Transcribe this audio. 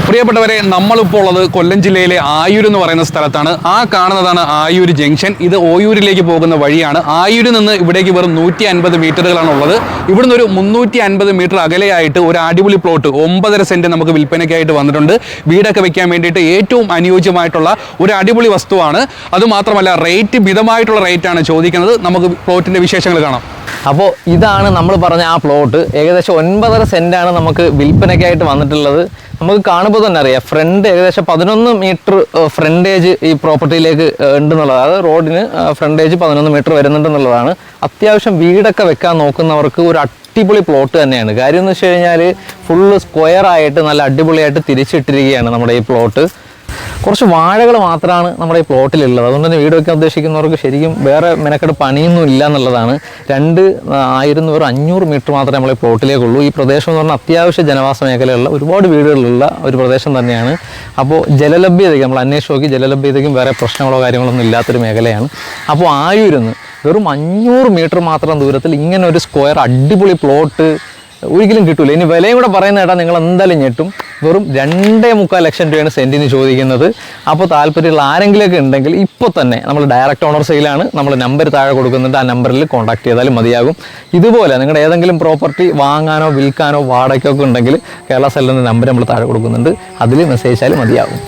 പ്രിയപ്പെട്ടവരെ, നമ്മളിപ്പോൾ ഉള്ളത് കൊല്ലം ജില്ലയിലെ ആയൂർ എന്ന് പറയുന്ന സ്ഥലത്താണ്. ആ കാണുന്നതാണ് ആയൂർ ജംഗ്ഷൻ. ഇത് ഓയൂരിലേക്ക് പോകുന്ന വഴിയാണ്. ആയൂരിൽ നിന്ന് ഇവിടേക്ക് വെറും 150 മീറ്ററുകളാണ് ഉള്ളത്. ഇവിടുന്ന് ഒരു 350 മീറ്റർ അകലെയായിട്ട് ഒരു അടിപൊളി പ്ലോട്ട് 9.5 സെന്റ് നമുക്ക് വിൽപ്പനയ്ക്കായിട്ട് വന്നിട്ടുണ്ട്. വീടൊക്കെ വെക്കാൻ വേണ്ടിയിട്ട് ഏറ്റവും അനുയോജ്യമായിട്ടുള്ള ഒരു അടിപൊളി വസ്തുവാണ്. അതുമാത്രമല്ല റേറ്റ് മിതമായിട്ടുള്ള റേറ്റാണ് ചോദിക്കുന്നത്. നമുക്ക് പ്ലോട്ടിന്റെ വിശേഷങ്ങൾ കാണാം. അപ്പോൾ ഇതാണ് നമ്മൾ പറഞ്ഞ ആ പ്ലോട്ട്. ഏകദേശം 9.5 സെന്റാണ് നമുക്ക് വിൽപ്പനയ്ക്കായിട്ട് വന്നിട്ടുള്ളത്. നമുക്ക് കാണുമ്പോൾ തന്നെ അറിയാം, ഫ്രണ്ട് ഏകദേശം 11 മീറ്റർ ഫ്രണ്ടേജ് ഈ പ്രോപ്പർട്ടിയിലേക്ക് ഉണ്ടെന്നുള്ളത്. അതായത് റോഡിന് ഫ്രണ്ടേജ് 11 മീറ്റർ വരുന്നുണ്ടെന്നുള്ളതാണ്. അത്യാവശ്യം വീടൊക്കെ വെക്കാൻ നോക്കുന്നവർക്ക് ഒരു അടിപൊളി പ്ലോട്ട് തന്നെയാണ്. കാര്യം എന്ന് വെച്ച് കഴിഞ്ഞാൽ ഫുള്ള് സ്ക്വയർ ആയിട്ട് നല്ല അടിപൊളിയായിട്ട് തിരിച്ചിട്ടിരിക്കുകയാണ് നമ്മുടെ ഈ പ്ലോട്ട്. കുറച്ച് വാഴകൾ മാത്രമാണ് നമ്മുടെ ഈ പ്ലോട്ടിലുള്ളത്. അതുകൊണ്ട് തന്നെ വീട് വയ്ക്കാൻ ഉദ്ദേശിക്കുന്നവർക്ക് ശരിക്കും വേറെ മെനക്കെട്ട് പണിയൊന്നും ഇല്ല എന്നുള്ളതാണ്. 500 മീറ്റർ മാത്രമേ നമ്മൾ ഈ പ്ലോട്ടിലേക്കുള്ളൂ. ഈ പ്രദേശം എന്ന് പറഞ്ഞാൽ അത്യാവശ്യ ജനവാസ മേഖലയുള്ള ഒരുപാട് വീടുകളുള്ള ഒരു പ്രദേശം തന്നെയാണ്. അപ്പോൾ ജലലഭ്യതയ്ക്ക് നമ്മൾ അന്വേഷിച്ച് നോക്കി, ജലലഭ്യതയ്ക്കും വേറെ പ്രശ്നങ്ങളോ കാര്യങ്ങളൊന്നും ഇല്ലാത്തൊരു മേഖലയാണ്. അപ്പോൾ ആയൂരിന്ന് വെറും 500 മീറ്റർ മാത്രം ദൂരത്തിൽ ഇങ്ങനെ ഒരു സ്ക്വയർ അടിപൊളി പ്ലോട്ട് ഒരിക്കലും കിട്ടൂല. ഇനി വിലയും കൂടെ പറയുന്ന കേട്ടാൽ നിങ്ങൾ എന്തായാലും ഞെട്ടും. വെറും 2.25 ലക്ഷം രൂപയാണ് സെൻറ്റിന് ചോദിക്കുന്നത്. അപ്പോൾ താല്പര്യമുള്ള ആരെങ്കിലുമൊക്കെ ഉണ്ടെങ്കിൽ ഇപ്പോൾ തന്നെ നമ്മൾ ഡയറക്റ്റ് ഓണർ സെയിലാണ്. നമ്മൾ നമ്പർ താഴെ കൊടുക്കുന്നുണ്ട്. ആ നമ്പറിൽ കോൺടാക്ട് ചെയ്താലും മതിയാകും. ഇതുപോലെ നിങ്ങളുടെ ഏതെങ്കിലും പ്രോപ്പർട്ടി വാങ്ങാനോ വിൽക്കാനോ വാടകയ്ക്കൊക്കെ ഉണ്ടെങ്കിൽ കേരള സെല്ലിൻ്റെ നമ്പർ നമ്മൾ താഴെ കൊടുക്കുന്നുണ്ട്. അതിൽ മെസ്സേജ് അയച്ചാലും മതിയാകും.